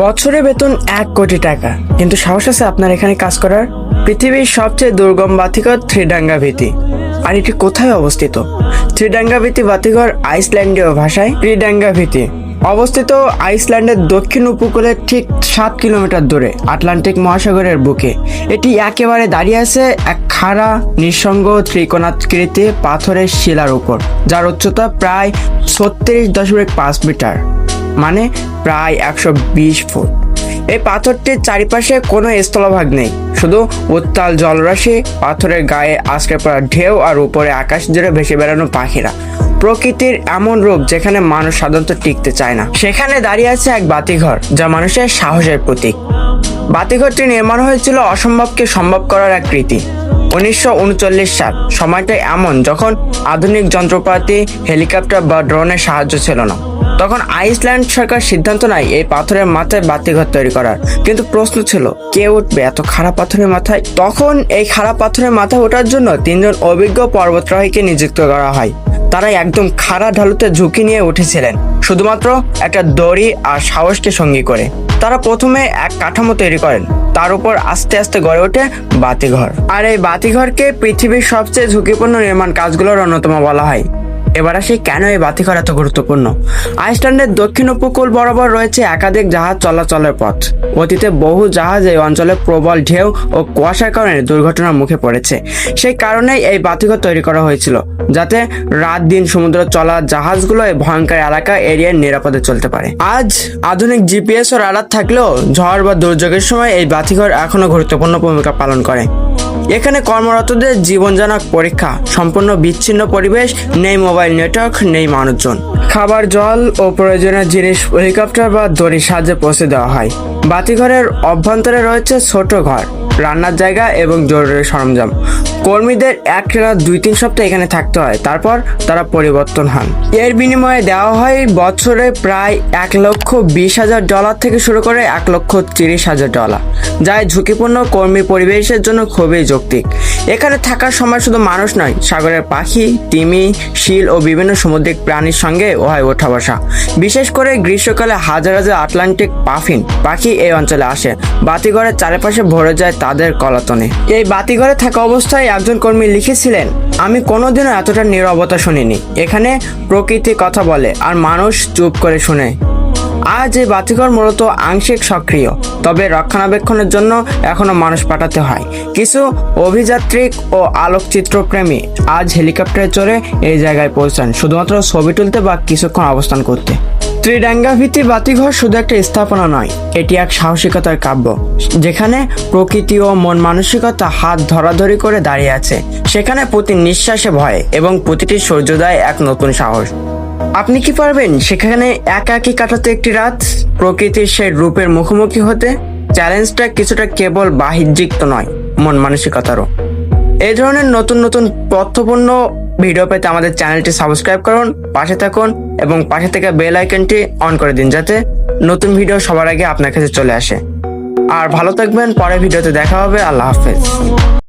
বছরে বেতন 1 কোটি টাকা, কিন্তু সাহস আছে আপনার এখানে কাজ করার? পৃথিবীর সবচেয়ে দুর্গম বাতিঘর ত্রিডাঙ্গা ভীতি। আর এটি কোথায় অবস্থিত? ত্রিডাঙ্গা ভীতি বাতিঘর আইসল্যান্ডীয় ভাষায় ত্রিডাঙ্গা ভীতি অবস্থিত আইসল্যান্ডের দক্ষিণ উপকূলে ঠিক 7 কিলোমিটার দূরে আটলান্টিক মহাসাগরের বুকে। এটি একেবারে দাঁড়িয়ে আছে এক খাড়া নিঃসঙ্গ ত্রিকোণাকৃতি পাথরের শিলার উপর, যার উচ্চতা প্রায় 36.5 মিটার, মানে প্রায় 120 ফুট। এই পাথরটির চারিপাশে কোনো স্থলভাগ নেই, শুধু উত্তাল জলরাশি, পাথরের গায়ে আছড়ে পড়া ঢেউ আর উপরে আকাশ জুড়ে ভেসে বেড়ানো পাখিরা। প্রকৃতির এমন রূপ যেখানে মানুষ সাধারণত টিকতে চায় না। সেখানে দাঁড়িয়ে আছে এক বাতিঘর, যা মানুষের সাহসের প্রতীক। বাতিঘরটি নির্মাণ হয়েছিল অসম্ভবকে সম্ভব করার এক কৃতি। 1939 সাল, সময়টা এমন যখন আধুনিক যন্ত্রপাতি, হেলিকপ্টার বা ড্রোনের সাহায্য ছিল না। তখন আইসল্যান্ড সরকার সিদ্ধান্ত নেয় এই পাথরের মাথায় বাতিঘর তৈরি করার। কিন্তু প্রশ্ন ছিল, কে উঠবে এত খারাপ পাথরের মাথায়? তখন এই খারাপ পাথরের মাথায় ওঠার জন্য 3জন অভিজ্ঞ পর্বতারোহীকে নিযুক্ত করা হয়। তারা একদম খাড়া ঢালুতে ঝুঁকি নিয়ে উঠেছিলেন, শুধুমাত্র একটা দড়ি আর সাহসকে সঙ্গী করে। তারা প্রথমে এক কাঠামো তৈরি করেন, তার উপর আস্তে আস্তে গড়ে ওঠে বাতিঘর। আর এই বাতিঘরকে পৃথিবীর সবচেয়ে ঝুঁকিপূর্ণ নির্মাণ কাজগুলোর অন্যতম বলা হয়। এবার আসি, কেন এই বাতিঘর এত গুরুত্বপূর্ণ? আইসল্যান্ডের দক্ষিণ উপকূল বরাবর রয়েছে একাধিক জাহাজ চলাচলের পথ। অতীতে বহু জাহাজ এই অঞ্চলে প্রবল ঢেউ ও কুয়াশার কারণে দুর্ঘটনার মুখে পড়েছে। সেই কারণেই এই বাতিঘর তৈরি করা হয়েছিল, যাতে রাত দিন সমুদ্র চলা জাহাজগুলো এই ভয়ঙ্কর এলাকা এরিয়ায় নিরাপদে চলতে পারে। আজ আধুনিক জিপিএস ও রাডার থাকলেও ঝড় বা দুর্যোগের সময় এই বাতিঘর এখনো গুরুত্বপূর্ণ ভূমিকা পালন করে। এখানে কর্মরতদের জীবনজনক পরীক্ষা, সম্পূর্ণ বিচ্ছিন্ন পরিবেশ, নেই মোবাইল নেটওয়ার্ক, নেই মানুষজন। খাবার, জল ও প্রয়োজনীয় জিনিস হেলিকপ্টার বা দড়ির সাহায্যে পৌঁছে দেওয়া হয়। বাতিঘরের অভ্যন্তরে রয়েছে ছোট ঘর, রান্নার জায়গা এবং জরুরি সরঞ্জাম। কর্মীদের একটানা 2-3 সপ্তাহ এখানে থাকতে হয়, তারপর তারা পরিবর্তন হন। এর বিনিময়ে দেওয়া হয় বছরে প্রায় $1,20,000 থেকে শুরু করে $1,30,000, যা ঝুঁকিপূর্ণ কর্মী পরিবেশের জন্য খুবই যৌক্তিক। এখানে থাকার সময় শুধু মানুষ নয়, সাগরের পাখি, তিমি, শিল ও বিভিন্ন সামুদ্রিক প্রাণীর সঙ্গে হয় ওঠা বসা। বিশেষ করে গ্রীষ্মকালে হাজার হাজার আটলান্টিক পাফিন পাখি এই অঞ্চলে আসে। বাতিঘরের চারপাশে ভরে যায় তাদের কলাতনে। এই বাতিঘরে থাকা অবস্থায় একজন কর্মী লিখেছিলেন, আমি কোনোদিনও এতটা নীরবতা শুনিনি। এখানে প্রকৃতি কথা বলে আর মানুষ চুপ করে শুনে। আজ এই বাতিঘর মূলত আংশিক সক্রিয়, তবে রক্ষণাবেক্ষণের জন্য এখনো মানুষ পাঠাতে হয়। কিছু অভিযাত্রিক ও আলোকচিত্রপ্রেমী আজ হেলিকপ্টারে চড়ে এই জায়গায় পৌঁছান, শুধুমাত্র ছবি তুলতে বা কিছুক্ষণ অবস্থান করতে। ত্রিডাঙ্গা ভীতি বাতিঘর শুধু একটা স্থাপনা নয়, এটি এক সাহসিকতার কাব্য, যেখানে প্রকৃতি ও মন মানসিকতা হাত ধরাধরি করে দাঁড়িয়ে আছে। সেখানে প্রতি নিঃশ্বাসে ভয় এবং প্রতিটি সূর্যোদয় এক নতুন সাহস। আপনি কি পারবেন সেখানে একাকী কাটাতে একটি রাত, প্রকৃতির সেই রূপের মুখোমুখি হতে? চ্যালেঞ্জটা কিছুটা কেবল বাহ্যিক তো নয়, মন মানসিকতারও। এই ধরনের নতুন নতুন তথ্যপূর্ণ ভিডিও পেতে আমাদের চ্যানেলটি সাবস্ক্রাইব করুন, পাশে থাকুন এবং পাশে থেকে বেল আইকনটি অন করে দিন, যাতে নতুন ভিডিও সবার আগে আপনার কাছে চলে আসে। আর ভালো থাকবেন, পরের ভিডিওতে দেখা হবে। আল্লাহ হাফেজ।